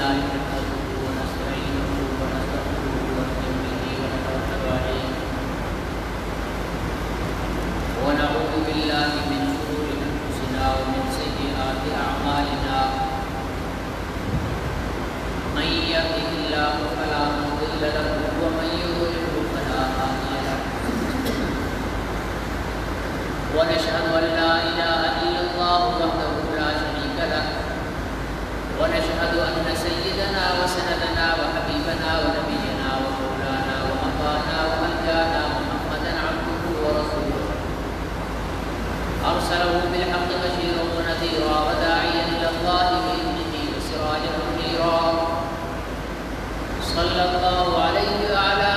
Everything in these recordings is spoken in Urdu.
لله نحمده ونستعينه ونستغفره ونؤمن به ونتوكل عليه ونعوذ بالله من شرور أنفسنا ومن سيئات أعمالنا من يهده الله فلا مضل له ومن يضلل فلا هادي له ونشهد أن لا إله إلا الله وحده لا شريك له ونشهد أن سيدنا وسندنا وحبيبنا ونبينا ومولانا وأخانا وأنجانا محمدا عبده ورسوله أرسله بالحق بشيرا ونذيرا وداعيا إلى الله بإذنه وسراجا منيرا صلى الله عليه وعلى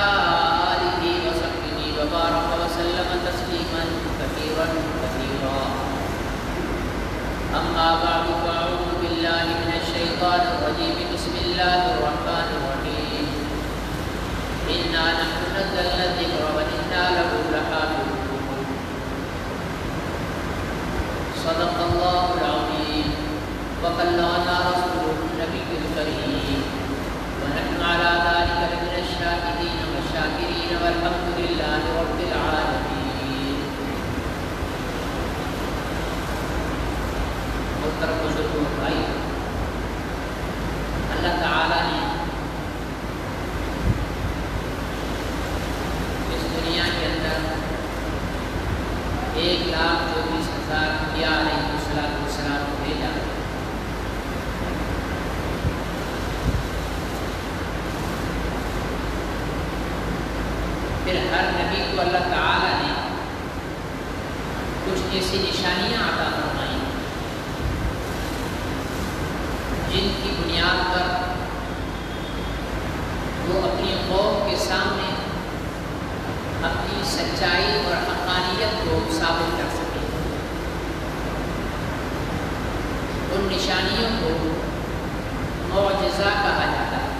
آله وصحبه وبارك وسلم تسليما كثيرا كثيرا أما بعد فأعوذ بالله من الشيطان الرجيم بسم الله الرحمن الرحيم إنا نحن نزلنا الذكر وإنا له لحافظون صدق الله العظيم وبلغنا رسوله النبي الكريم ونحن على ذلك لمن الشاهدين والشاكرين والحمد لله رب العالمين. محترم بزرگوں بھائی، اللہ تعالیٰ نے اس دنیا کے اندر 1,24,000 انبیاء علیہ السلام کو بھیجا. پھر ہر نبی کو اللہ تعالیٰ نے کچھ ایسی نشانیاں عطا فرمائیں جن کی بنیاد پر وہ اپنی قوم کے سامنے اپنی سچائی اور حقانیت کو ثابت کر سکیں. ان نشانیوں کو معجزہ کہا جاتا ہے،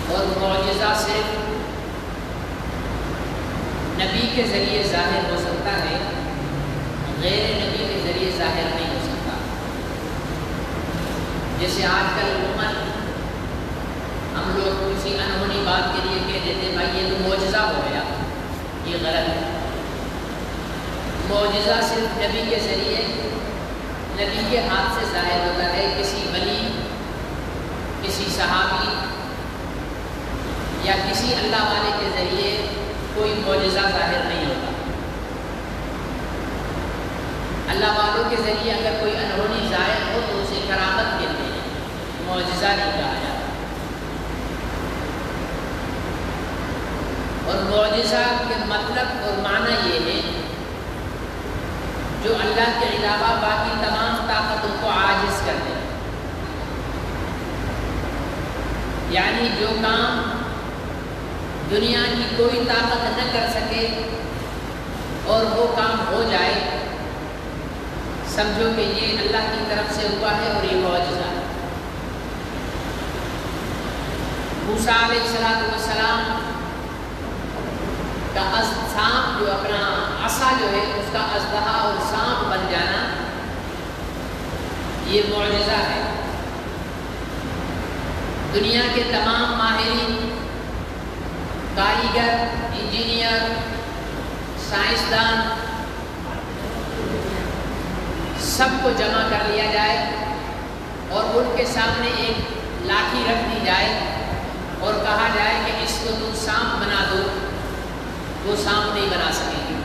اور معجزہ صرف نبی کے ذریعے ظاہر ہو سکتا ہے، غیر نبی کے ذریعے ظاہر نہیں ہو سکتا. جیسے آج کل عموماً ہم لوگ کسی انہونی بات کے لیے کہہ دیتے بھائی یہ تو معجزہ ہو گیا، یہ غلط ہے. معجزہ صرف نبی کے ذریعے، نبی کے ہاتھ سے ظاہر ہوتا ہے. کسی ولی، کسی صحابی یا کسی اللہ والے کے ذریعے کوئی معجزہ ظاہر نہیں ہوتا. اللہ والوں کے ذریعے اگر کوئی انہونی ظاہر ہو تو اسے کرامت کہتے ہیں، معجزہ نہیں کہا جاتا. اور معجزہ کے مطلب اور معنی یہ ہے جو اللہ کے علاوہ باقی تمام طاقتوں کو عاجز کر دے. یعنی جو کام دنیا کی کوئی طاقت نہ کر سکے اور وہ کام ہو جائے، سمجھو کہ یہ اللہ کی طرف سے ہوا ہے اور یہ معجزہ ہے. موسیٰ علیہ السلام کا سانپ جو اپنا عصا جو ہے اس کا اژدہا اور سانپ بن جانا، یہ معجزہ ہے. دنیا کے تمام ماہرین، کاریگر، انجینئر، سائنسدان، سب کو جمع کر لیا جائے اور ان کے سامنے ایک لاٹھی رکھ دی جائے اور کہا جائے کہ اس کو تم سانپ بنا دو، وہ سانپ نہیں بنا سکیں گے.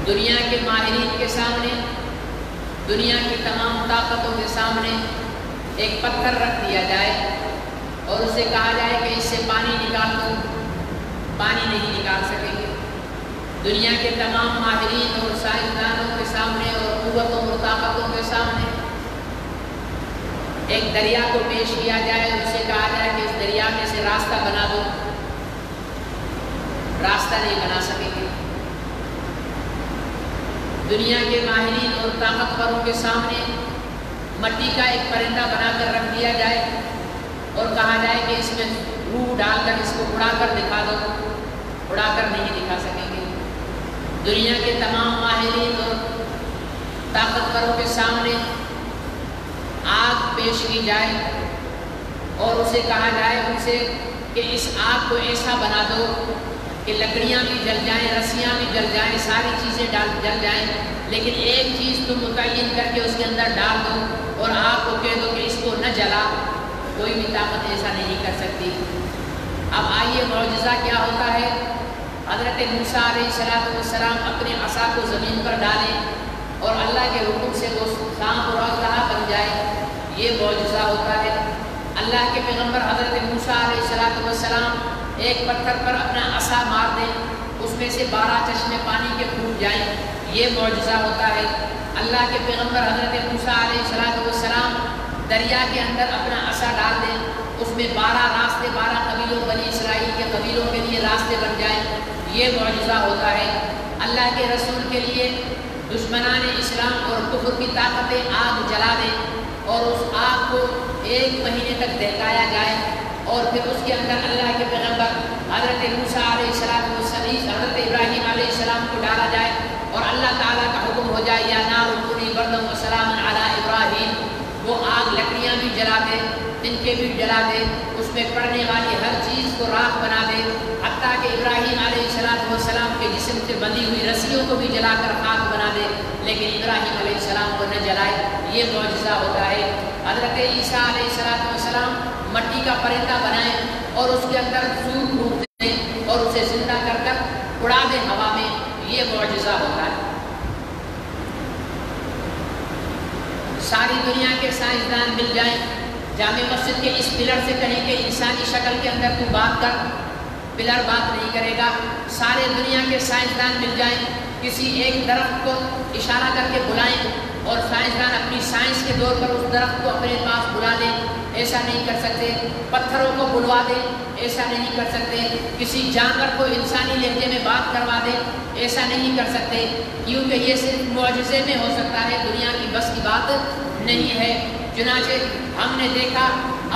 دنیا کے ماہرین کے سامنے، دنیا کی تمام طاقتوں کے سامنے ایک پتھر رکھ دیا جائے اور اسے کہا جائے کہ اس سے پانی نکال دو، پانی نہیں نکال سکیں گے. دنیا کے تمام ماہرین اور سائنسدانوں کے سامنے اور قوتوں اور طاقتوں کے سامنے ایک دریا کو پیش کیا جائے اور اسے کہا جائے کہ اس دریا میں سے راستہ بنا دو، راستہ نہیں بنا سکیں گے. دنیا کے ماہرین اور طاقتوروں کے سامنے مٹی کا ایک پرندہ بنا کر رکھ دیا جائے اور کہا جائے کہ اس میں روح ڈال کر اس کو اڑا کر دکھا دو، اڑا کر نہیں دکھا سکیں گے. دنیا کے تمام ماہرین اور طاقتوروں کے سامنے پیش کی جائے اور اسے کہا جائے ان سے کہ اس آگ کو ایسا بنا دو کہ لکڑیاں بھی جل جائیں، رسیاں بھی جل جائیں، ساری چیزیں جل جائیں، لیکن ایک چیز تم متعین کر کے اس کے اندر ڈال دو اور آگ کو کہہ دو کہ اس کو نہ جلا، کوئی بھی طاقت ایسا نہیں کر سکتی۔ اب آئیے معجزہ کیا ہوتا ہے۔ حضرت موسیٰ علیہ السلام اپنے عصا کو زمین پر ڈالیں اور اللہ کے حکم سے وہ سانپ اور اژدہا بن جائے، یہ معجزہ ہوتا ہے۔ اللہ کے پیغمبر حضرت موسیٰ علیہ السلام ایک پتھر پر اپنا عصا مار دیں، اس میں سے 12 چشمے پانی کے پھوٹ جائیں، یہ معجزہ ہوتا ہے۔ اللہ کے پیغمبر حضرت موسیٰ علیہ السلام دریا کے اندر اپنا عصا ڈال دیں، اس میں 12 راستے 12 قبیلوں بنی اسرائیل کے قبیلوں کے لیے راستے بن جائیں، یہ معجزہ ہوتا ہے۔ اللہ کے رسول کے لیے دشمنان اسلام اور کفر کی طاقتیں آگ جلا دیں اور اس آگ کو 1 مہینے تک دہکایا جائے اور پھر اس کے اندر اللہ کے پیغمبر حضرت موسیٰ علیہ السلام حضرت ابراہیم علیہ السلام کو ڈالا جائے اور اللہ تعالیٰ کا حکم ہو جائے یا نار کونی بردا وسلاما علی ابراہیم، وہ آگ لکڑیاں بھی جلا دے، تنکے بھی جلا دے، اس میں پڑنے والی ہر چیز کو راکھ بنا دے، حتیٰ کہ ابراہیم علیہ السلام کے جسم سے بندھی ہوئی رسیوں کو بھی جلا کر خاک بنا دے، لیکن ابراہیم علیہ السلام کو نہ جلائے، یہ معجزہ ہوتا ہے۔ حضرت عیسیٰ علیہ السلام مٹی کا پرندہ بنائیں اور اس کے اندر سور پھونک دیں اور اسے زندہ کر کر اڑا دیں ہوا میں، یہ معجزہ ہوتا ہے۔ ساری دنیا کے سائنسدان مل جائیں، جامع مسجد کے اس پلر سے کہیں کہ انسانی شکل کے اندر تو بات کر، پلر بات نہیں کرے گا۔ سارے دنیا کے سائنسدان مل جائیں، کسی ایک درخت کو اشارہ کر کے بلائیں اور سائنسدان اپنی سائنس کے دور پر اس درخت کو اپنے پاس بلا لیں، ایسا نہیں کر سکتے۔ پتھروں کو بلوا دیں، ایسا نہیں کر سکتے۔ کسی جانور کو انسانی لہجے میں بات کروا دیں، ایسا نہیں کر سکتے، کیونکہ یہ صرف معجزے میں ہو سکتا ہے، دنیا کی بس کی بات نہیں ہے۔ چنانچہ ہم نے دیکھا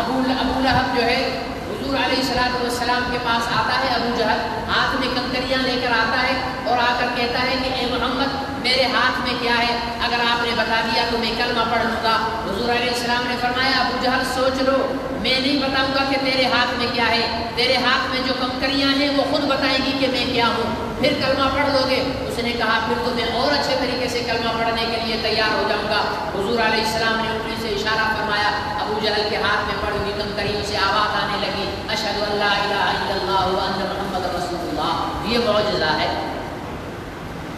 ابو لہب جو ہے حضور علیہ السلام کے پاس آتا ہے، ابو جہل ہاتھ میں کنکریاں لے کر آتا ہے اور آ کر کہتا ہے کہ اے محمد میرے ہاتھ میں کیا ہے، اگر آپ نے بتا دیا تو میں کلمہ پڑھ لوں گا۔ حضور علیہ السلام نے فرمایا ابو جہل سوچ لو، میں نہیں بتاؤں گا کہ تیرے ہاتھ میں کیا ہے، تیرے ہاتھ میں جو کنکریاں ہیں وہ خود بتائیں گی کہ میں کیا ہوں، پھر کلمہ پڑھ لو گے۔ اس نے کہا پھر تو میں اور اچھے طریقے سے کلمہ پڑھنے کے لیے تیار ہو جاؤں گا۔ حضور علیہ السلام نے انگلی سے اشارہ فرمایا، ابو جہل کے ہاتھ میں پڑی ہوئی کنکریوں سے آواز آنے لگی، اشہد ان لا الہ الا اللہ وان محمد رسول اللہ۔ یہ معجزہ ہے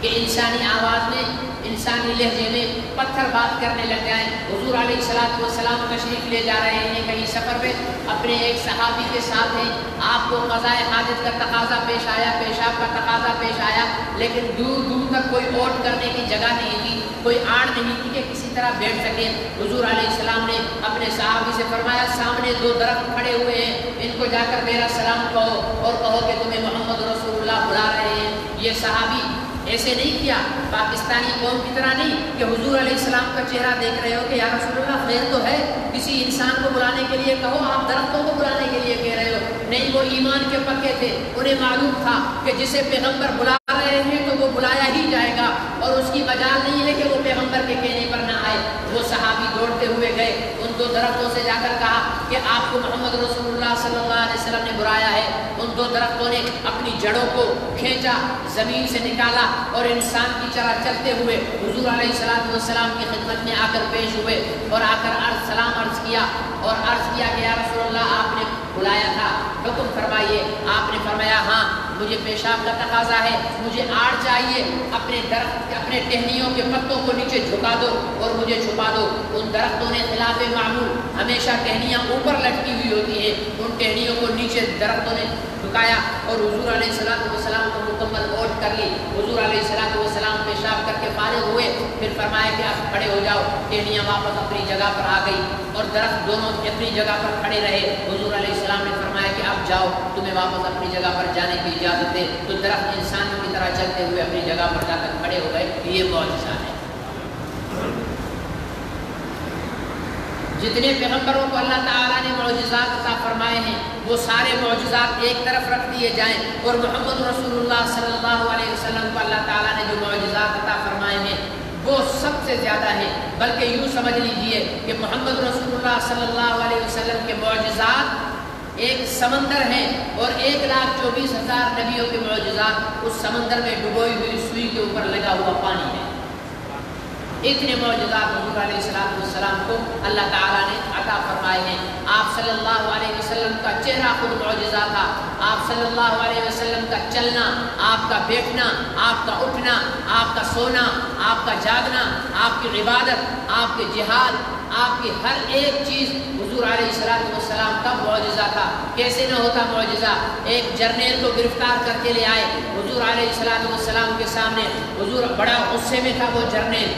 کہ انسانی آواز میں، انسانی لہجے میں پتھر بات کرنے لگ جائیں۔ حضور علیہ السلام تشریف لے جا رہے ہیں کہیں سفر پہ، اپنے ایک صحابی کے ساتھ ہیں، آپ کو قضائے حاجت کا تقاضا پیش آیا، پیشاب کا تقاضا پیش آیا، لیکن دور دور تک کوئی اوٹ کرنے کی جگہ نہیں تھی، کوئی آڑ نہیں تھی کہ کسی طرح بیٹھ سکے۔ حضور علیہ السلام نے اپنے صحابی سے فرمایا سامنے 2 درخت کھڑے ہوئے ہیں، ان کو جا کر میرا سلام کہو اور کہو کہ تمہیں محمد رسول اللہ بلا رہے ہیں۔ یہ صحابی ایسے نہیں کیا، پاکستانی قوم کی طرح نہیں کہ حضور علیہ السلام کا چہرہ دیکھ رہے ہو کہ یا رسول اللہ خیر تو ہے، کسی انسان کو بلانے کے لیے کہو، آپ درختوں کو بلانے کے لیے کہہ رہے ہو۔ نہیں، وہ ایمان کے پکے تھے، انہیں معلوم تھا کہ جسے پیغمبر بلا رہے ہیں تو وہ بلایا ہی جائے گا اور اس کی مجال نہیں ہے کہ وہ پیغمبر کے کہنے پر نہ آئے۔ وہ صحابی دوڑتے ہوئے گئے، ان 2 درختوں سے جا کر کہا کہ آپ کو محمد رسول اللہ صلی اللہ علیہ وسلم نے بلایا ہے۔ ان 2 درختوں نے اپنی جڑوں کو کھینچا، زمین سے نکالا اور انسان کی طرح چلتے ہوئے حضور علیہ السلام کی خدمت میں آ کر پیش ہوئے اور آ کر سلام عرض کیا اور عرض کیا کہ یا رسول اللہ آپ نے بلایا تھا، حکم فرمائیے۔ آپ نے فرمایا ہاں مجھے پیشاب کا تقاضا ہے، مجھے آڑ چاہیے، اپنے درخت اپنے ٹہنیوں کے پتوں کو نیچے جھکا دو اور مجھے چھپا دو۔ ان درختوں نے خلاف معمول ہمیشہ ٹہنیاں اوپر لٹکی ہوئی ہوتی ہیں، ان ٹہنیوں کو نیچے درختوں نے جھکایا اور حضور علیہ السلام کو مکمل اوٹ کر لی۔ حضور علیہ السلام پیشاب کر کے فارغ ہوئے، پھر فرمایا کہ آپ کھڑے ہو جاؤ۔ ٹہنیاں واپس اپنی جگہ پر آ گئی اور درخت دونوں اپنی جگہ پر کھڑے رہے۔ حضور علیہ السلام نے فرمایا کہ اب جاؤ، تمہیں واپس اپنی جگہ پر جانے کی اجازت ہے۔ تو درخت انسانوں کی طرح چلتے ہوئے اپنی جگہ پر جا کر کھڑے ہو گئے۔ یہ معجزہ ہے۔ جتنے پیغمبروں کو اللہ تعالیٰ نے معجزات عطا فرمائے ہیں وہ سارے معجزات ایک طرف رکھ دیے جائیں اور محمد رسول اللہ صلی اللہ علیہ وسلم کو اللہ تعالیٰ نے جو معجزات عطا فرمائے ہیں وہ سب سے زیادہ ہیں، بلکہ یوں سمجھ لیجئے کہ محمد رسول اللہ صلی اللہ علیہ وسلم کے معجزات ایک سمندر ہیں، اور 1,24,000 نبیوں کے معجزات اس سمندر میں ڈبوئی ہوئی سوئی کے اوپر لگا ہوا پانی ہے۔ اتنے معجزات حضور علیہ السلام کو اللہ تعالیٰ نے عطا فرمائے ہیں۔ آپ صلی اللہ علیہ وسلم کا چہرہ خود معجزہ تھا، آپ صلی اللہ علیہ وسلم کا چلنا، آپ کا بیٹھنا، آپ کا اٹھنا، آپ کا سونا، آپ کا جاگنا، آپ کی عبادت، آپ کے جہاد، آپ کی ہر ایک چیز حضور علیہ السلام کا معجزہ تھا۔ کیسے نہ ہوتا معجزہ؟ ایک جرنیل کو گرفتار کر کے لے آئے حضور علیہ السلام کے سامنے، حضور بڑا غصے میں تھا، وہ جرنیل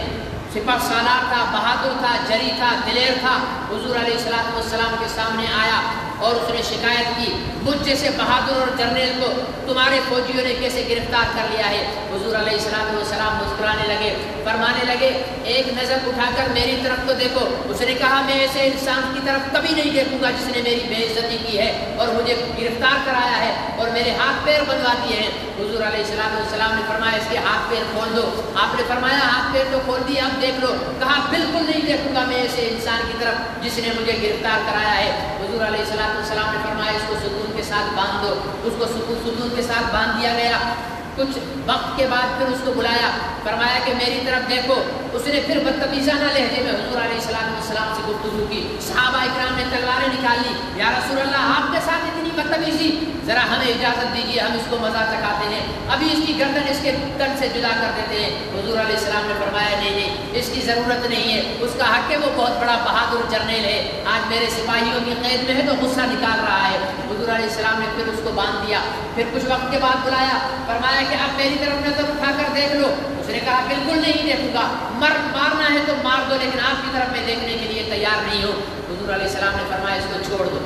سپہ سالار تھا، بہادر تھا، جری تھا، دلیر تھا، حضور علیہ السلام کے سامنے آیا اور اس نے شکایت کی، مجھ جیسے بہادر اور جرنیل کو تمہارے فوجیوں نے کیسے گرفتار کر لیا ہے؟ حضور علیہ السلام مسکرانے لگے، فرمانے لگے ایک نظر اٹھا کر میری طرف تو دیکھو۔ اس نے کہا میں ایسے انسان کی طرف کبھی نہیں دیکھوں گا جس نے میری بے عزتی کی ہے اور مجھے گرفتار کرایا ہے اور میرے ہاتھ پیر بنوا دیے ہیں۔ حضور علیہ السلام نے فرمایا اس کے ہاتھ پیر کھول دو۔ آپ نے فرمایا ہاتھ پیر تو کھول دیا، اب دیکھ لو۔ کہا بالکل نہیں دیکھوں گا میں ایسے انسان کی طرف جس نے مجھے گرفتار کرایا ہے۔ حضور علیہ السلام نے فرمایا اس کو ستون کے ساتھ باندھ دو۔ اس کو ستون کے ساتھ باندھ دیا گیا۔ کچھ وقت کے بعد پھر اس کو بلایا، فرمایا کہ میری طرف دیکھو۔ اس نے پھر بدتمیزانہ لہجے میں حضور علیہ السلام سے گفتگو کی۔ صحابہ اکرام نے تلواریں نکال لی، یا رسول اللہ آپ کے ساتھ اتنی بدتمیزی، ذرا ہمیں اجازت دیجیے، ہم اس کو مزہ چکھاتے ہیں، ابھی اس کی گردن اس کے تن سے جدا کر دیتے ہیں۔ حضور علیہ السلام نے فرمایا نہیں، اس کی ضرورت نہیں ہے، اس کا حق ہے، وہ بہت بڑا بہادر جرنیل ہے، آج میرے سپاہیوں کی قید میں ہے تو غصہ نکال رہا ہے۔ حضور علیہ السلام نے پھر اس کو باندھ دیا، پھر کچھ وقت کے بعد بلایا، فرمایا کہ اب میری طرف نظر اٹھا کر دیکھ لو۔ اس نے کہا بالکل نہیں دیکھوں گا، مارنا ہے تو مار دو، لیکن آپ کی طرف میں دیکھنے کے لیے تیار نہیں ہوں۔ حضور علیہ السلام نے فرمایا اس کو چھوڑ دو،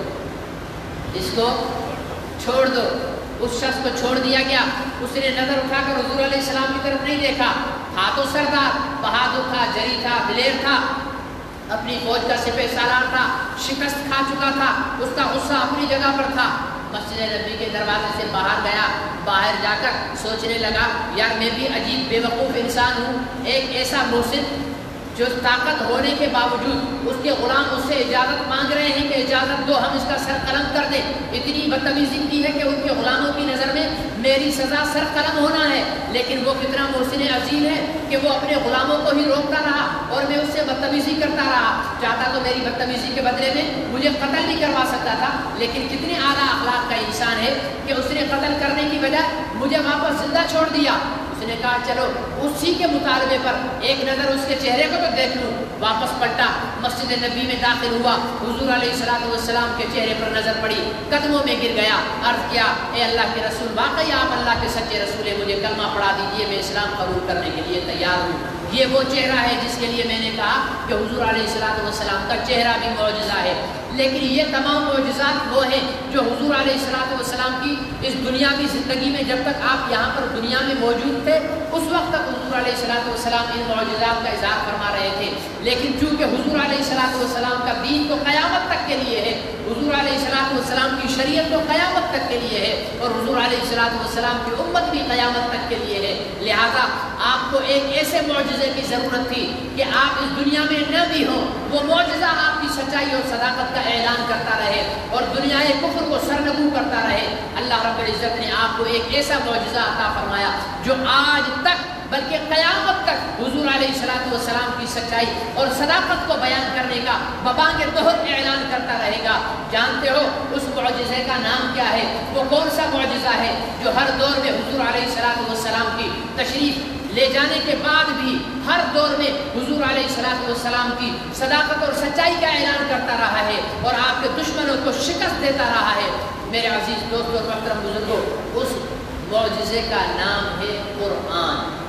اس کو چھوڑ دو۔ اس شخص کو چھوڑ دیا گیا۔ اس نے نظر اٹھا کر حضور علیہ السلام کی طرف نہیں دیکھا، تھا تو سردار، بہادر تھا، جری تھا، دلیر تھا، اپنی فوج کا سپہ سالار تھا، شکست کھا چکا تھا، اس کا غصہ اپنی جگہ پر تھا۔ مسجد نبی کے دروازے سے باہر گیا، باہر جا کر سوچنے لگا یار میں بھی عجیب بے وقوف انسان ہوں، ایک ایسا محسن جو طاقت ہونے کے باوجود اس کے غلام اس سے اجازت مانگ رہے ہیں کہ اجازت دو ہم اس کا سر قلم کر دیں۔ اتنی بدتمیزی کی ہے کہ ان کے غلاموں کی نظر میں میری سزا سر قلم ہونا ہے، لیکن وہ کتنا محسن عظیم ہے کہ وہ اپنے غلاموں کو ہی روکتا رہا اور میں اس سے بدتمیزی کرتا رہا۔ چاہتا تو میری بدتمیزی کے بدلے میں مجھے قتل بھی کروا سکتا تھا، لیکن کتنے اعلیٰ اخلاق کا انسان ہے کہ اس نے قتل کرنے کی بجائے مجھے واپس زندہ چھوڑ دیا۔ اس نے کہا چلو اسی کے مطالبے پر ایک نظر اس کے چہرے کو تو دیکھ لوں۔ واپس پلٹا، مسجد نبی میں داخل ہوا، حضور علیہ السلام کے چہرے پر نظر پڑی، قدموں میں گر گیا، عرض کیا اے اللہ کے رسول واقعی آپ اللہ کے سچے رسول ہیں، مجھے کلمہ پڑھا دیجیے، میں اسلام قبول کرنے کے لیے تیار ہوں۔ یہ وہ چہرہ ہے جس کے لیے میں نے کہا کہ حضور علیہ السلام کا چہرہ بھی معجزہ ہے۔ لیکن یہ تمام معجزات وہ ہیں جو حضور علیہ السلام کی اس دنیاوی زندگی میں جب تک آپ یہاں پر دنیا میں موجود تھے اس وقت تک حضور علیہ السلام ان معجزات کا اظہار فرما رہے تھے۔ لیکن چونکہ حضور علیہ السلام کا دین تو قیامت تک کے لیے ہے، حضور علیہ السلام کی شریعت تو قیامت تک کے لیے ہے، اور حضور علیہ السلام کی امت بھی قیامت تک کے لیے ہے، لہذا آپ کو ایک ایسے معجزے کی ضرورت تھی کہ آپ اس دنیا میں نہ بھی ہوں، وہ معجزہ آپ کی سچائی اور صداقت کا اعلان کرتا رہے اور دنیائے کفر کو سرنگو کرتا رہے۔ اللہ رب العزت نے آپ کو ایک ایسا معجزہ عطا فرمایا جو آج تک بلکہ قیامت تک حضور علیہ السلام کی سچائی اور صداقت کو بیان کرنے کا ببانگ دہر اعلان کرتا رہے گا۔ جانتے ہو اس معجزے کا نام کیا ہے؟ وہ کون سا معجزہ ہے جو ہر دور میں حضور علیہ السلام کی تشریف لے جانے کے بعد بھی ہر دور میں حضور علیہ السلام کی صداقت اور سچائی کا اعلان کرتا رہا ہے اور آپ کے دشمنوں کو شکست دیتا رہا ہے؟ میرے عزیز دوستوں اور محترم بزرگوں، اس معجزے کا نام ہے قرآن۔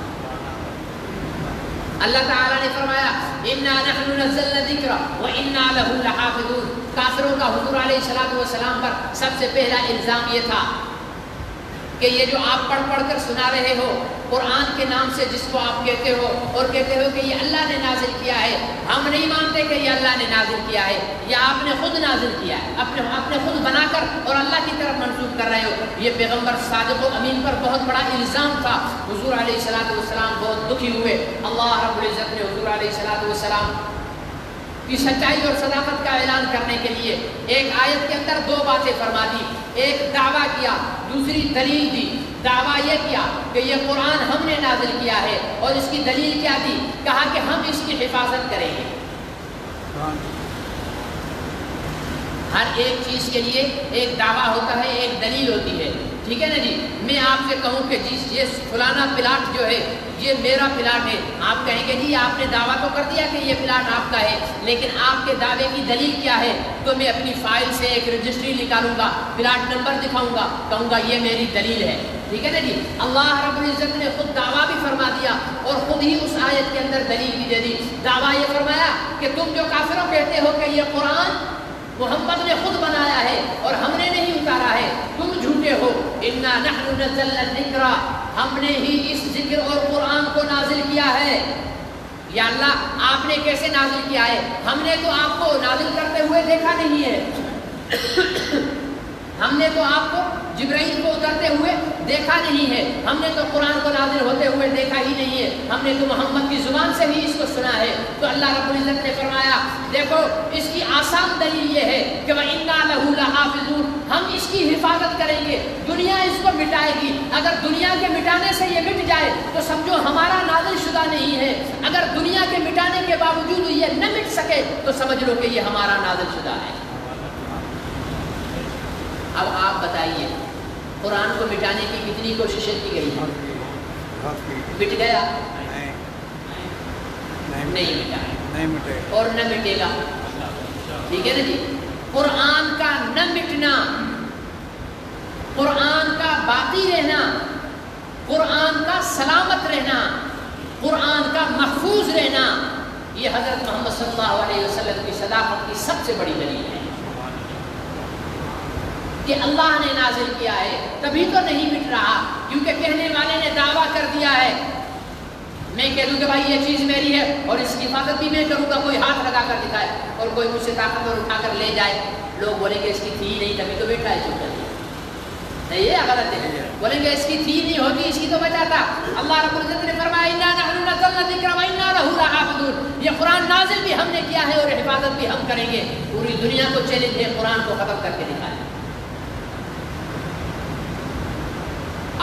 اللہ تعالیٰ نے فرمایا اِنَّا نَحْنُ نَزَّلْنَا الذِّكْرَ وَإِنَّا لَهُ لَحَافِظُونَ۔ کافروں کا حضور علیہ السلام پر سب سے پہلا الزام یہ تھا کہ یہ جو آپ پڑھ پڑھ کر سنا رہے ہو قرآن کے نام سے جس کو آپ کہتے ہو اور کہتے ہو کہ یہ اللہ نے نازل کیا ہے، ہم نہیں مانتے کہ یہ اللہ نے نازل کیا ہے، یا آپ نے خود نازل کیا ہے، اپنے خود بنا کر اور اللہ کی طرف منسوب کر رہے ہو۔ یہ پیغمبر صادق و امین پر بہت بڑا الزام تھا۔ حضور علیہ السلام بہت دکھی ہوئے۔ اللہ رب العزت نے حضور علیہ السلام کی سچائی اور صداقت کا اعلان کرنے کے لیے ایک آیت کے اندر دو باتیں فرما دی، ایک دعویٰ کیا، دوسری دلیل دی۔ دعویٰ یہ کیا کہ یہ قرآن ہم نے نازل کیا ہے، اور اس کی دلیل کیا دی؟ کہا کہ ہم اس کی حفاظت کریں گے۔ ہر ایک چیز کے لیے ایک دعویٰ ہوتا ہے، ایک دلیل ہوتی ہے، ٹھیک ہے نا جی؟ میں آپ سے کہوں کہ یہ فلانا پلاٹ جو ہے یہ میرا پلاٹ ہے، آپ کہیں گے جی آپ نے دعویٰ تو کر دیا کہ یہ پلاٹ آپ کا ہے، لیکن آپ کے دعوے کی دلیل کیا ہے؟ تو میں اپنی فائل سے ایک رجسٹری نکالوں گا، پلاٹ نمبر دکھاؤں گا، کہوں گا یہ میری دلیل ہے، ٹھیک ہے نا جی؟ اللہ رب العزت نے خود دعویٰ بھی فرما دیا اور خود ہی اس آیت کے اندر دلیل بھی دے دی۔ دعویٰ یہ فرمایا کہ تم جو کافروں کہتے ہو کہ یہ قرآن محمد نے خود بنایا ہے اور ہم نے نہیں اتارا ہے، تم جھوٹے ہو۔ انا نحن نزلنا الذکر، ہم نے ہی اس ذکر اور قرآن کو نازل کیا ہے۔ یا اللہ آپ نے کیسے نازل کیا ہے؟ ہم نے تو آپ کو نازل کرتے ہوئے دیکھا نہیں ہے، ہم نے تو آپ کو جبرائیل کو اترتے ہوئے دیکھا نہیں ہے، ہم نے تو قرآن کو نازل ہوتے ہوئے دیکھا ہی نہیں ہے، ہم نے تو محمد کی زبان سے ہی اس کو سنا ہے۔ تو اللہ رب العزت نے فرمایا دیکھو اس کی آسان دلیل یہ ہے کہ وَإِنَّا لَهُ لَحَافِظُونَ، ہم اس کی حفاظت کریں گے، دنیا اس کو مٹائے گی، اگر دنیا کے مٹانے سے یہ مٹ جائے تو سمجھو ہمارا نازل شدہ نہیں ہے، اگر دنیا کے مٹانے کے باوجود یہ نہ مٹ سکے تو سمجھ لو کہ یہ ہمارا نازل شدہ ہے۔ اب آپ بتائیے قرآن کو مٹانے کی کتنی کوششیں کی گئی ہیں؟ مٹ گیا؟ نہیں مٹا اور نہ مٹے گا، ٹھیک ہے نا جی؟ قرآن کا نہ مٹنا، قرآن کا باقی رہنا، قرآن کا سلامت رہنا، قرآن کا محفوظ رہنا، یہ حضرت محمد صلی اللہ علیہ وسلم کی صداقت کی سب سے بڑی دلیل ہے کہ اللہ نے نازل کیا ہے، تبھی تو نہیں مٹ رہا، کیونکہ کہنے والے نے دعویٰ کر دیا ہے۔ میں کہہ دوں کہ بھائی یہ چیز میری ہے اور اس کی حفاظت بھی میں کروں گا، کوئی ہاتھ لگا کر دکھائے اور کوئی مجھ سے طاقتور اٹھا کر لے جائے، لوگ بولیں گے اس کی تھی نہیں تبھی تو بیٹھا ہے، چپ کر نہیں، یہ غلط ہے، بولیں گے اس کی تھی نہیں ہوتی اس کی تو بچاتا۔ اللہ رب العزت نے فرمایا اِنَّا نَحْنُ نَزَّلْنَا الذِّكْرَ وَإِنَّا لَهُ لَحَافِظُونَ، یہ قرآن نازل بھی ہم نے کیا ہے اور حفاظت بھی ہم کریں گے۔ پوری دنیا کو چیلنج ہے قرآن کو ختم کر کے دکھائیں۔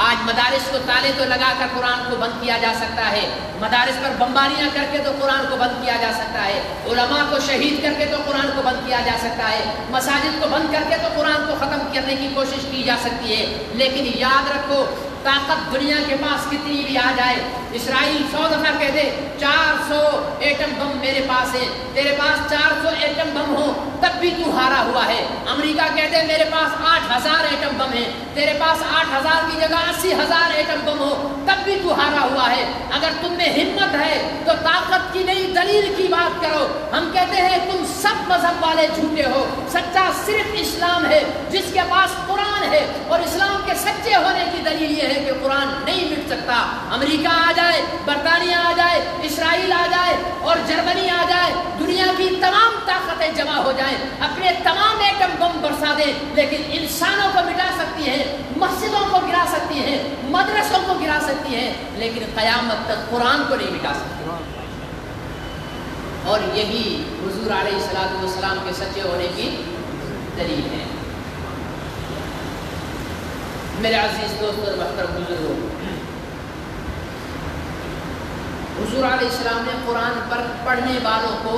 آج مدارس کو تالے تو لگا کر قرآن کو بند کیا جا سکتا ہے، مدارس پر بمباریاں کر کے تو قرآن کو بند کیا جا سکتا ہے، علماء کو شہید کر کے تو قرآن کو بند کیا جا سکتا ہے، مساجد کو بند کر کے تو قرآن کو ختم کرنے کی کوشش کی جا سکتی ہے، لیکن یاد رکھو طاقت دنیا کے پاس کتنی بھی آ جائے، اسرائیل 100 دفعہ کہہ دے 400 ایٹم بم میرے پاس ہے، تیرے پاس 400 ایٹم بم ہو تب بھی تو ہارا ہوا ہے، امریکہ کہہ دے میرے پاس 8000 ایٹم بم ہے، تیرے پاس 8000 کی جگہ 80,000 ایٹم بم ہو تب بھی تو ہارا ہوا ہے۔ اگر تم میں ہمت ہے تو طاقت کی نہیں دلیل کی بات کرو۔ ہم کہتے ہیں تم سب مذہب والے جھوٹے ہو، سچا صرف اسلام ہے جس کے پاس قرآن ہے، اور اسلام کے سچے ہونے کی دلیل یہ ہے کہ قرآن نہیں مٹ سکتا۔ امریکہ آ جائے، برطانیہ آ جائے، اسرائیل آ جائے اور جرمنی آ جائے، دنیا کی تمام طاقتیں جمع ہو جائیں، اپنے تمام ایٹم بم برسا دیں، لیکن انسانوں کو مٹا سکتی ہیں، مسجدوں کو گرا سکتی ہیں، مدرسوں کو گرا سکتی ہیں، لیکن قیامت تک قرآن کو نہیں مٹا سکتی۔ اور یہی حضور علیہ السلام کے سچے ہونے کی دلیل ہے۔ میرے عزیز دوست اور محترم بزرگوں، حضور علیہ السلام نے قرآن پر پڑھنے والوں کو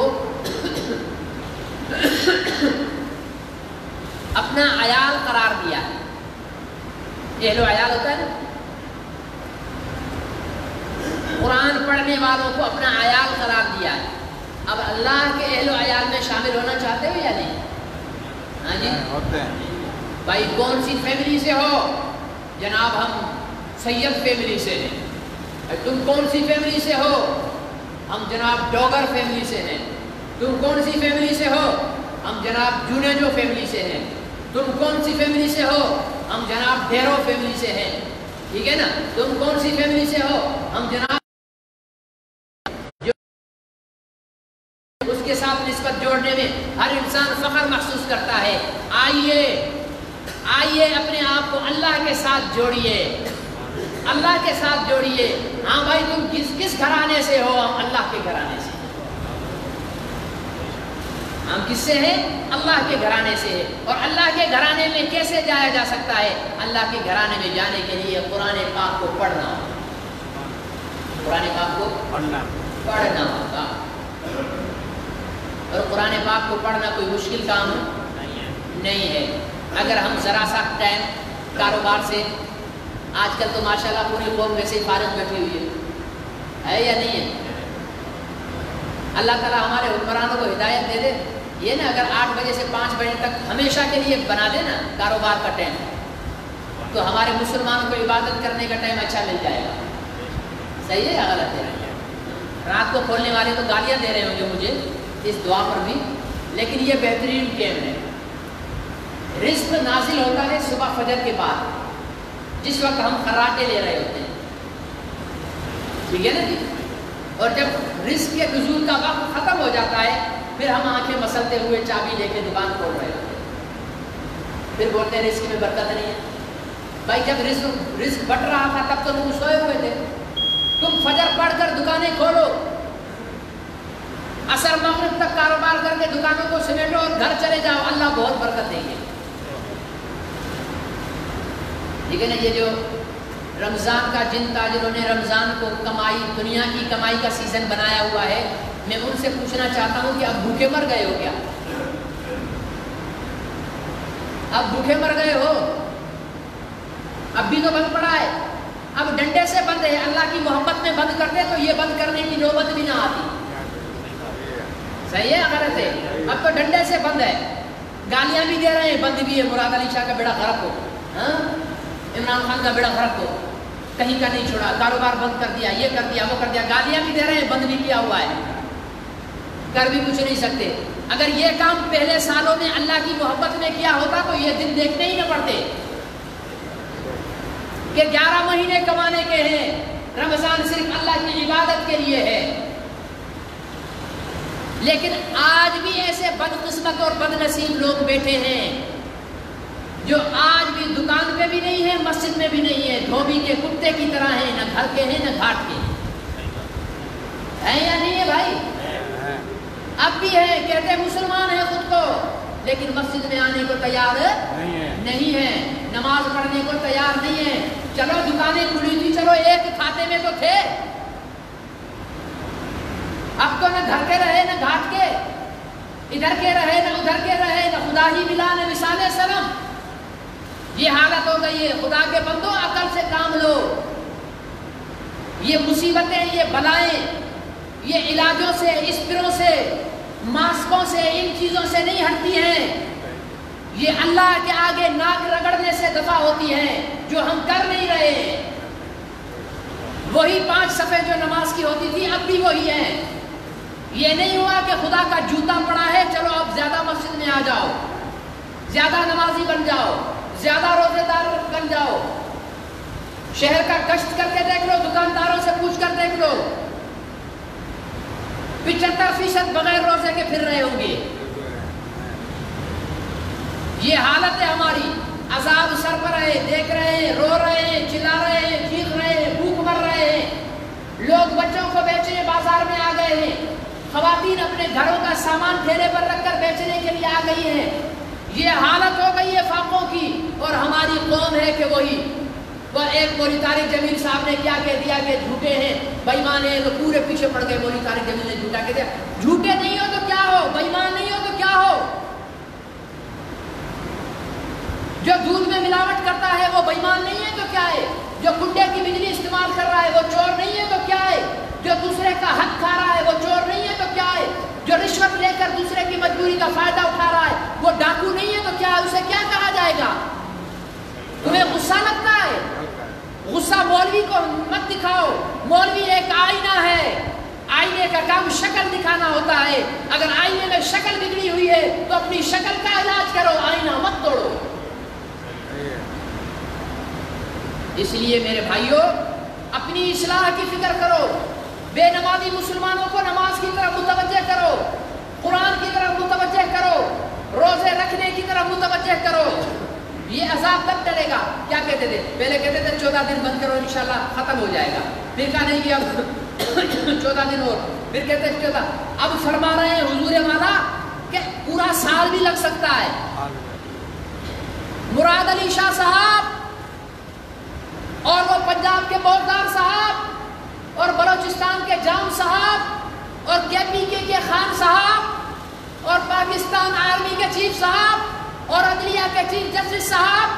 اپنا عیال قرار دیا ہے۔ اہل و عیال ہوتا ہے نا، قرآن پڑھنے والوں کو اپنا عیال قرار دیا ہے۔ اب اللہ کے اہل و عیال میں شامل ہونا چاہتے ہو یا نہیں؟ ہاں جی ہوتے ہیں بھائی، کون سی فیملی سے ہو؟ جناب ہم سید فیملی سے ہیں۔ تم کون سی فیملی سے ہو؟ ہم جناب ڈوگر فیملی سے ہیں۔ تم کون سی فیملی سے ہو؟ ہم جناب جونیجو فیملی سے ہیں۔ تم کون سی فیملی سے ہو؟ ہم جناب ڈیرو فیملی سے ہیں۔ ٹھیک ہے نا؟ تم کون سی فیملی سے ہو؟ ہم جناب اس کے ساتھ نسبت جوڑنے میں ہر انسان فخر محسوس کرتا ہے. آئیے اپنے آپ کو اللہ کے ساتھ جوڑیے، اللہ کے ساتھ جوڑیے. ہاں بھائی تم کس گھرانے سے ہو؟ ہم اللہ کے گھرانے سے. ہم کس سے ہیں؟ اللہ کے گھرانے سے ہے. اور اللہ کے گھرانے میں کیسے جایا جا سکتا ہے؟ اللہ کے گھرانے میں جانے کے لیے قرآن پاک کو پڑھنا ہوگا. قرآن پاک کو پڑھنا ہوگا. اور قرآن پاک کو پڑھنا کوئی مشکل کام نہیں ہے. اگر ہم ذرا سا ٹائم کاروبار سے، آج کل تو ماشاءاللہ پوری قوم ویسے ہی فارغ بیٹھی ہوئی ہے یا نہیں ہے؟ اللہ تعالیٰ ہمارے حکمرانوں کو ہدایت دے دے. یہ نا اگر 8 بجے سے 5 بجے تک ہمیشہ کے لیے بنا دے نا کاروبار کا ٹائم، تو ہمارے مسلمانوں کو عبادت کرنے کا ٹائم اچھا مل جائے گا. صحیح ہے یا غلط ہے؟ رات کو کھولنے والے تو گالیاں دے رہے ہوں گے مجھے اس دعا پر بھی، لیکن یہ بہترین ٹائم ہے. رزق نازل ہوتا ہے صبح فجر کے بعد، جس وقت ہم خراٹے لے رہے ہوتے ہیں. ٹھیک ہے نا جی؟ اور جب رزق کے نزول کا وقت ختم ہو جاتا ہے، پھر ہم آنکھیں مسلتے ہوئے چابی لے کے دکان کھول رہے ہوتے ہیں. پھر بولتے ہیں رزق میں برکت نہیں ہے. بھائی جب رزق بٹ رہا تھا تب تو تم سوئے ہوئے تھے. تم فجر پڑھ کر دکانیں کھولو، عصر مغرب تک کاروبار کر کے دکانوں کو سمیٹو اور گھر چلے جاؤ. اللہ بہت برکت دیں گے. ٹھیک ہے نا؟ یہ جو رمضان کا جن تاجروں نے رمضان کو کمائی، دنیا کی کمائی کا سیزن بنایا ہوا ہے، میں ان سے پوچھنا چاہتا ہوں کہ اب بھوکے مر گئے ہو کیا؟ اب بھوکے مر گئے ہو؟ اب بھی تو بند پڑا ہے. اب ڈنڈے سے بند ہے. اللہ کی محبت میں بند کرتے تو یہ بند کرنے کی نوبت بھی نہ آتی. صحیح ہے یا غلط ہے؟ اب تو ڈنڈے سے بند ہے. گالیاں بھی دے رہے ہیں، بند بھی ہے. مراد علی شاہ کا بیڑا غرق ہو، عمران خان کا بیڑا غرق ہو، کہیں کا نہیں چھوڑا، کاروبار بند کر دیا، یہ کر دیا، وہ کر دیا. گالیاں بھی دے رہے ہیں، بند بھی کیا ہوا ہے. کر بھی کچھ نہیں سکتے. اگر یہ کام پہلے سالوں میں اللہ کی محبت میں کیا ہوتا تو یہ دن دیکھنے ہی نہ پڑتے کہ 11 مہینے کمانے کے ہیں، رمضان صرف اللہ کی عبادت کے لیے ہے. لیکن آج بھی ایسے بدقسمت اور بد نصیب لوگ بیٹھے ہیں جو آج بھی دکان پہ بھی نہیں ہے، مسجد میں بھی نہیں ہے، دھوبی کے کتے کی طرح ہیں، نہ گھر کے ہیں نہ گھاٹ کے ہیں یا نہیں ہے بھائی؟ اب بھی ہے، کہتے ہیں مسلمان ہیں خود کو، لیکن مسجد میں آنے کو تیار نہیں ہے، نماز پڑھنے کو تیار نہیں ہے. چلو دکانیں کھلی تھی، چلو ایک کھاتے میں تو تھے. اب تو نہ گھر کے رہے نہ گھاٹ کے، ادھر کے رہے نہ ادھر کے رہے، نہ خدا ہی ملا نہ مثال سلم. یہ حالت ہو گئی ہے. خدا کے بندو عقل سے کام لو. یہ مصیبتیں، یہ بلائیں، یہ علاجوں سے، اسپروں سے، ماسکوں سے، ان چیزوں سے نہیں ہٹتی ہیں. یہ اللہ کے آگے ناک رگڑنے سے دفع ہوتی ہیں جو ہم کر نہیں رہے ہیں. وہی 5 صفحے جو نماز کی ہوتی تھی اب بھی وہی ہیں. یہ نہیں ہوا کہ خدا کا جوتا پڑا ہے چلو اب زیادہ مسجد میں آ جاؤ، زیادہ نمازی بن جاؤ، زیادہ روزے دار بن جاؤ. شہر کا گشت کر کے دیکھ لو، دکانداروں سے پوچھ کر دیکھ لو، 75% بغیر روزے کے پھر رہے ہوں گے. یہ حالت ہے ہماری. عذاب سر پر ہے، دیکھ رہے ہیں، رو رہے ہیں، چلا رہے ہیں، چیخ رہے ہیں، بھوک مر رہے ہیں. لوگ بچوں کو بیچنے بازار میں آ گئے ہیں. خواتین اپنے گھروں کا سامان ٹھیلے پر رکھ کر بیچنے کے لیے آ گئی ہیں. یہ حالت ہو گئی ہے فاقوں کی. اور ہماری قوم ہے کہ وہی وہ ایک مولی طارق جمیل صاحب نے کیا کہہ دیا کہ جھوٹے ہیں، بےمان ہیں، تو پورے پیچھے پڑ گئے. مولی طارق جمیل نے جھوٹا کہہ دیا. جھوٹے نہیں ہو تو کیا ہو، بےمان نہیں ہو تو کیا ہو. جو دودھ میں ملاوٹ کرتا ہے وہ بےمان نہیں ہے تو کیا ہے. جو کنڈے کی بجلی استعمال کر رہا ہے وہ چور نہیں ہے تو کیا ہے. جو دوسرے کا حق کھا رہا ہے وہ چور نہیں ہے تو کیا ہے. جو رشوت لے کر دوسرے کی مجبوری کا فائدہ اٹھا رہا ہے وہ ڈاکو نہیں ہے تو کیا ہے. اسے کیا کہا جائے گا؟ تمہیں غصہ لگتا ہے؟ غصہ مولوی کو مت دکھاؤ. مولوی ایک آئینہ ہے، آئینے کا کام شکل دکھانا ہوتا ہے. اگر آئینے میں شکل بگڑی ہوئی ہے تو اپنی شکل کا علاج کرو، آئینہ مت توڑو. اس لیے میرے بھائیوں اپنی اصلاح کی فکر کرو، بے نمازی مسلمانوں کو نماز کی طرف متوجہ کرو، قرآن کی طرف متوجہ کرو، روزے رکھنے کی طرف متوجہ کرو۔ یہ عذاب کب ٹلے گا؟ کیا کہتے تھے پہلے؟ کہتے تھے 14 دن بند کرو انشاءاللہ ختم ہو جائے گا، پھر کہا نہیں کہ اب 14 دن اور، پھر کہتے ہیں 14۔ اب فرما رہے ہیں حضور والا کہ پورا سال بھی لگ سکتا ہے۔ مراد علی شاہ صاحب اور وہ پنجاب کے بوردار صاحب اور بلوچستان کے جام صاحب اور KPK کے خان صاحب اور پاکستان آرمی کے چیف صاحب اور عدلیہ کے چیف جسٹس صاحب،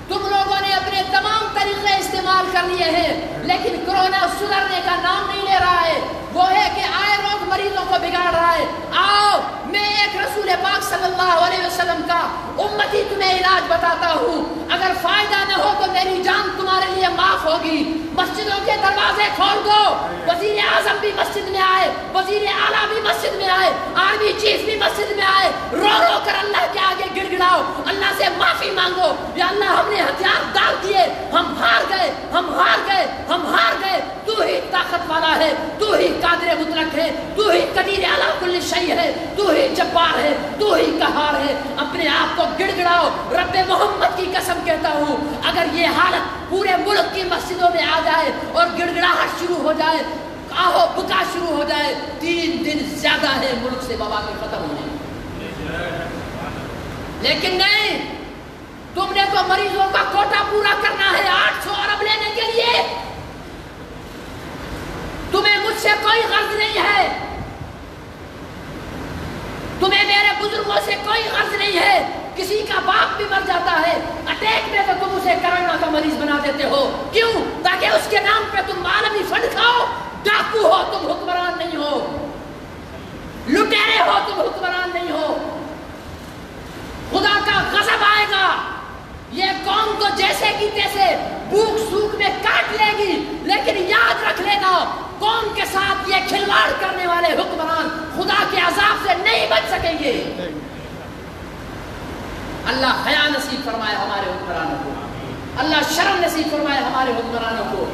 تم لوگوں نے اپنے تمام طریقے استعمال کر لیے ہیں، لیکن کرونا سدھرنے کا نام نہیں لے رہا ہے۔ وہ ہے کہ آئے روز مریضوں کو بگاڑ رہا ہے۔ آؤ میں ایک رسول پاک صلی اللہ علیہ وسلم کا امتی تمہیں علاج بتاتا ہوں، اگر فائدہ نہ ہو تو میری جان تمہارے لیے معاف ہوگی۔ مسجدوں کے دروازے کھول دو، وزیر اعظم بھی مسجد میں آئے، وزیر اعلیٰ بھی مسجد میں آئے، آرمی چیف بھی مسجد میں آئے، رو رو کر اللہ کے آگے گڑ گڑاؤ، اللہ سے معافی مانگو، یا اللہ ہم نے ہتھیار ڈال دیے، ہم ہار گئے، ہم ہار گئے، ہم ہار گئے، تو ہی طاقت والا ہے، تو ہی قادر مطلق ہے، تو ہی قدیر علی کل شیء ہے، تو ہی جبار ہے، تو ہی قہار ہے۔ اپنے آپ کو گڑ گڑاؤ۔ رب محمد کی قسم کہتا ہوں اگر یہ حالت پورے ملک کی مسجدوں میں آ جائے اور گڑ گڑاہٹ شروع ہو جائے، آہو بکا شروع ہو جائے، 3 دن زیادہ ہے ملک سے وبا کے ختم ہونے۔ لیکن نہیں، تم نے تو مریضوں کا کوٹا پورا کرنا ہے 800 ارب لینے کے لیے۔ تمہیں مجھ سے کوئی غرض نہیں ہے، تمہیں میرے بزرگوں سے کوئی غرض نہیں ہے۔ کسی کا باپ بھی مر جاتا ہے اٹیک میں تو تم اسے کرونا کا مریض بنا دیتے ہو، کیوں؟ تاکہ اس کے نام پہ تم عالمی فنڈ کھاؤ۔ ڈاکو ہو تم، حکمران نہیں ہو، لٹیرے ہو تم، حکمران نہیں ہو۔ خدا کا غضب آئے گا، یہ قوم تو جیسے کی تیسے بھوک سوکھ میں کاٹ لے گی، لیکن یاد رکھ لینا قوم کے ساتھ یہ کھلواڑ کرنے والے حکمران خدا کے عذاب سے نہیں بچ سکیں گے۔ اللہ حیا نصیب فرمائے ہمارے حکمرانوں کو، اللہ شرم نصیب فرمائے ہمارے حکمرانوں کو،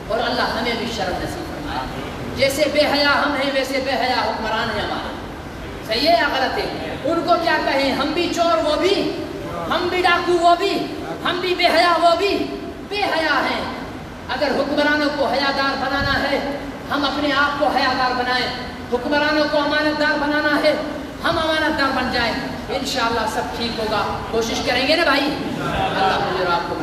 اور اللہ ہمیں بھی شرم نصیب فرمائے۔ جیسے بے حیا ہم ہیں ویسے بے حیا حکمران ہیں ہمارے۔ صحیح ہے یا غلط ہے؟ ان کو کیا کہیں؟ ہم بھی چور وہ بھی، ہم بھی ڈاکو وہ بھی، ہم بھی بے حیا وہ بھی، بے حیا ہیں۔ اگر حکمرانوں کو حیادار بنانا ہے ہم اپنے آپ کو حیادار بنائیں، حکمرانوں کو امانت دار بنانا ہے ہم امانت دار بن جائیں، انشاءاللہ سب ٹھیک ہوگا۔ کوشش کریں گے نا بھائی؟ اللہ مجھے اور آپ کو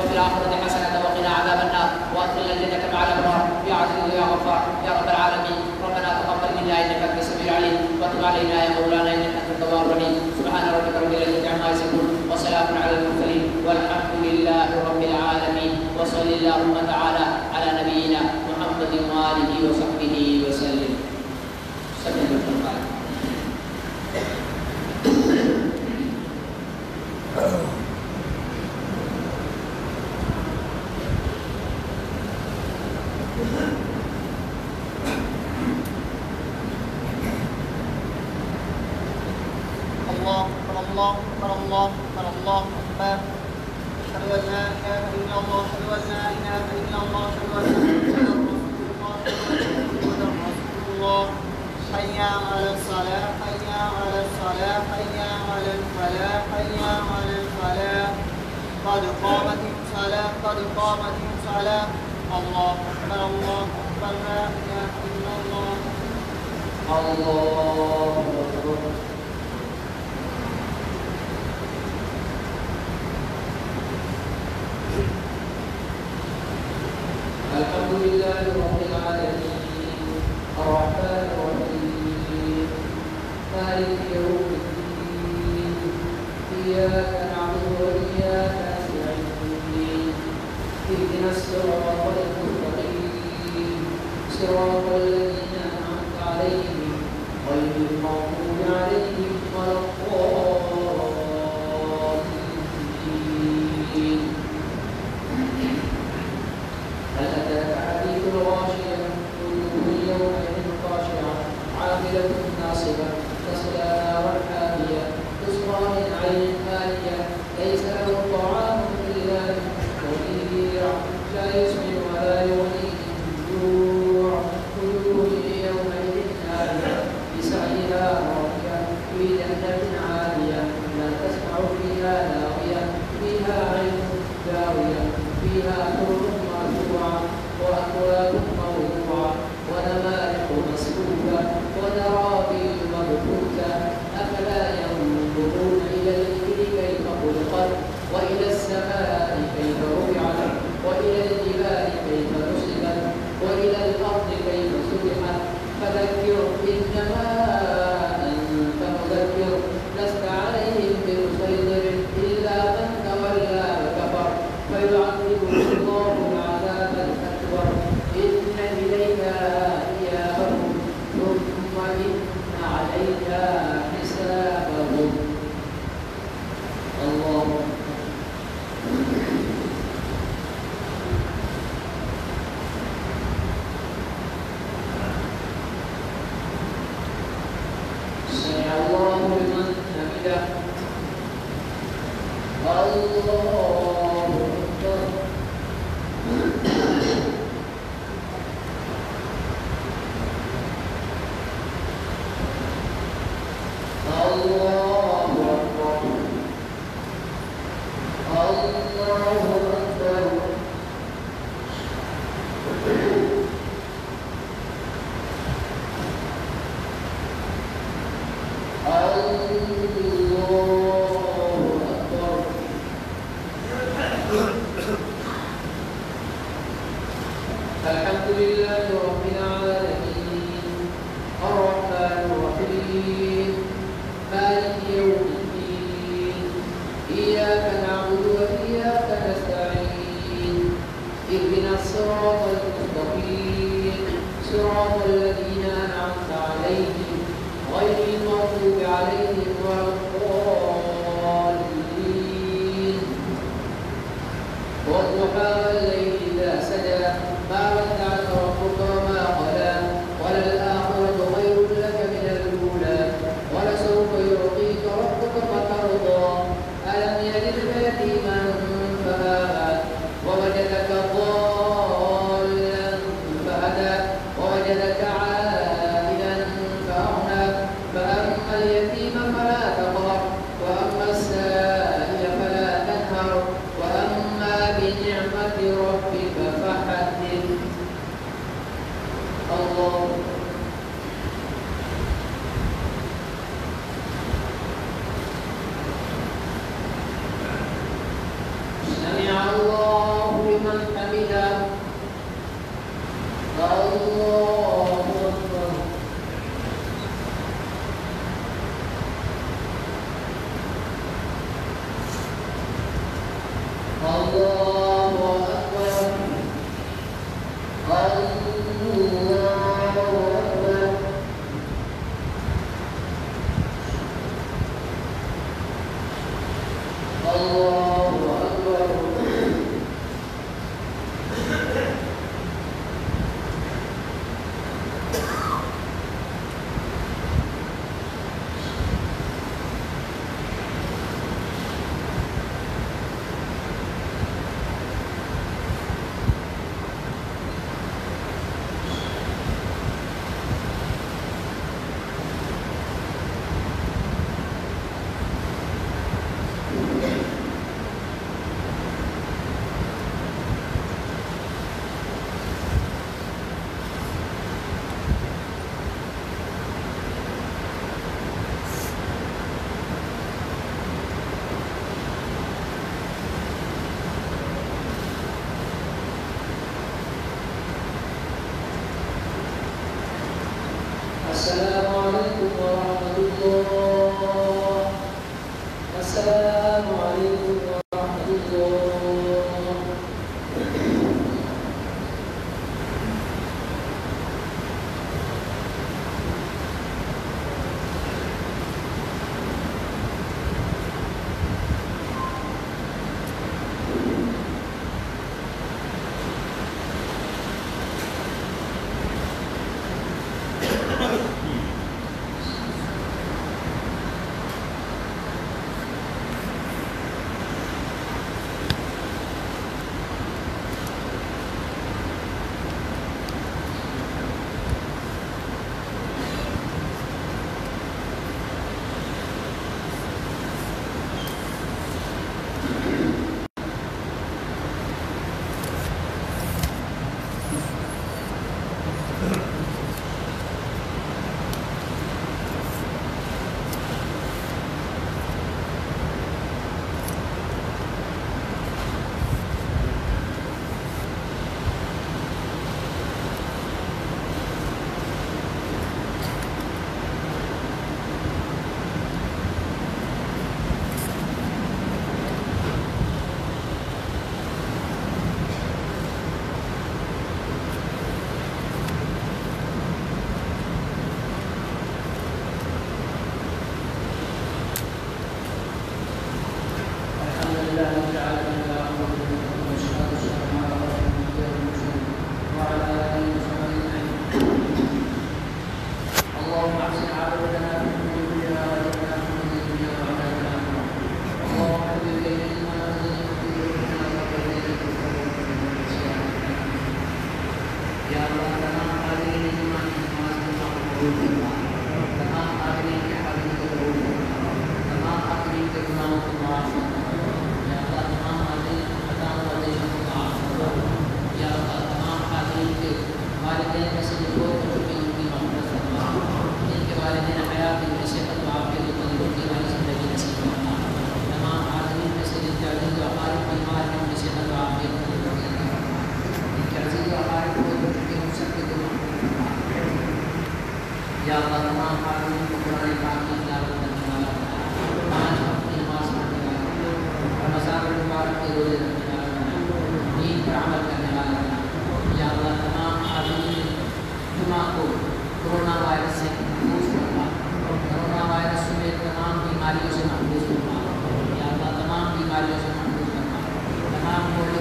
وفي الآخرة حسنة وقنا عذاب النار وأدخلنا الجنة مع الأبرار يا عزيز يا غفار يا رب العالمين. ربنا تقبل منا إنك أنت السميع العليم وتب علينا يا مولانا إنك أنت التواب الرحيم. سبحان ربك رب العزة عما يصفون وسلام على المرسلين والحمد لله رب العالمين. وصل اللهم تعالى على نبينا محمد وآله وصحبه وسلم. سبحان الله. الله أكبر الله أكبر الله أكبر. أشهد أن لا إله إلا الله أشهد أن لا إله إلا الله أشهد أن محمدا رسول الله. حي على الصلاة حي على الصلاة حي على الفلاح حي على الفلاح. قد قامت الصلاة قد قامت الصلاة. الله أكبر الله أكبر لا إله إلا الله. الله أكبر. الحمد لله رب العالمين الرحمن الرحيم مالك يوم الدين إياك نعبد وإياك نستعين اهدنا الصراط المستقيم صراط الذين أنعمت عليهم غير المغضوب عليهم ولا الضالين. هل أتاك حديث الغاشية وجوه يومئذ خاشعة عاملة ناصبة تصلى نارا حامية تسقى من عين آنية ليس له طعام إلا من ضريع لا يسمن ولا يغني من جوع وجوه يومئذ ناعمة لسعيها راضية في جنة عالية لا تسمع فيها لاغية فيها عين جارية فيها سرر وأكواب موضوعة ونمارق مصفوفة ونرابي مبثوثة أفلا ينظرون إلى الإبل كيف خلقت وإلى السماء كيف رفعت وإلى الجبال كيف نصبت وإلى الأرض كيف سطحت فذكر إنما أنت مذكر لست عليهم بمسيطر إلا من تولى وكفر فيعذبه الله العذاب الأكبر إن إلينا إيابهم ثم إن علينا حسابهم. الله سمع الله لمن حمده. الله أكبر. الحمد لله رب العالمين الرحمن الرحيم مالك يوم الدين إياك نعبد وإياك نستعين اهدنا الصراط المستقيم صراط الذين أنعمت عليهم غير المغضوب عليهم ولا الضالين. والضحى والليل إذا سجى ما ودعك ربك وما قلى وللآخرة خير لك من الأولى ولسوف يعطيك ربك فترضى ألم يجدك يتيما فآوى ووجدك ضالا فهدى ووجدك عائلا فأغنى فأما اليتيم فلا تقهر وأما السائل فلا تنهر وأما بنعمة ربك السلام عليكم ورحمة الله. السلام عليكم ورحمة الله. یا اللہ تمام حاضرین کو قرآن پاک کی تلاوت کرنے والا بنا، پانچ وقت کی نماز پڑھنے والا بنا، رمضان المبارک کے روزے رکھنے والا بنا، دین پر عمل کرنے والا بنا۔ یا اللہ تمام حاضرین جمعہ کو کرونا وائرس سے محفوظ فرما، کرونا وائرس سمیت تمام بیماریوں سے محفوظ فرما۔ یا اللہ تمام بیماریوں سے محفوظ فرما، تمام کووڈ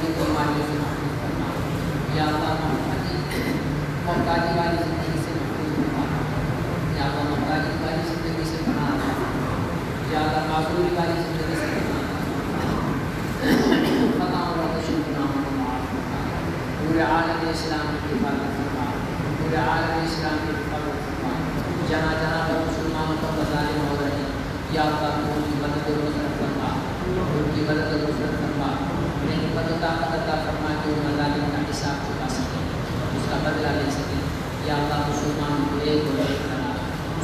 بیماریوں سے محفوظ فرما۔ یا اللہ محتاجی والی زندگی سے محفوظ فرما۔ یا اللہ محتاجی والی زندگی سے پناہ دے۔ یا اللہ معذوری والی زندگی سے پناہ دے۔ خطا اور غلطیوں گناہوں کو معاف فرما۔ پورے عالم اسلام کی حفاظت فرما، پورے عالم اسلام کی حفاظت فرما۔ جہاں جہاں پر مسلمانوں پر مظالم ہو رہے ہیں، یا اللہ تو ان کی مدد و نصرت فرما، ان کی مدد و نصرت فرما، انہیں حکمت و طاقت عطا فرما کہ وہ مظالم کا حساب چکا سکیں، اس کا بدلہ لے سکیں۔ یا اللہ مسلمانوں کو ایک اور ایک بنا،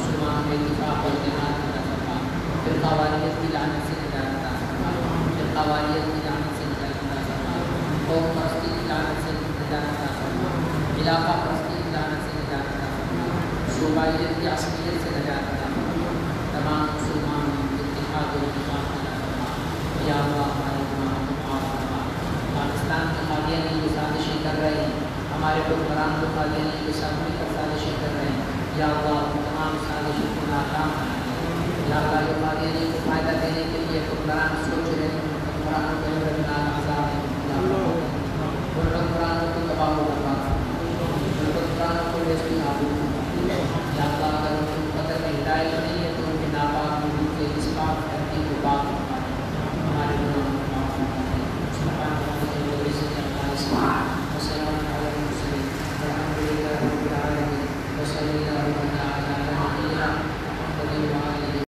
مسلمانوں میں اتفاق اور اتحاد پیدا فرما، فرقہ کی لعنت سے نجات عطا فرما، فرقہ کی لعنت سے نجات عطا فرما، قوم پرستی کی لعنت سے نجات عطا فرما۔ علاقہ پرستی لعنت سے نجات عطا فرما، صوبائیت کی عصبیت سے نجات عطا فرما، تمام مسلمان اتحاد و اتفاق عطا فرما۔ یا اللہ ہمارے گناہوں کو معاف فرما۔ پاکستان میں قادیانی جو سازشیں کر رہے ہیں، ہمارے حکمران کو قادیانی کے ساتھ مل کر سازشیں کر رہے ہیں، یا اللہ تمام سازشوں کو ناکام بنا دے۔ یا اللہ جو قادیانی کو فائدہ دینے کے لیے حکمران سوچ رہے ہیں، حکمرانوں کے اندر نام آزاد ہے، یا اللہ ان حکمرانوں کو تباہ و برباد فرما، ان حکمرانوں کو ریسٹی نابود فرما۔ یا اللہ اگر ان کو قدر میں ہدایت نہیں ہے تو ان کے ناپاک وجود سے اس بات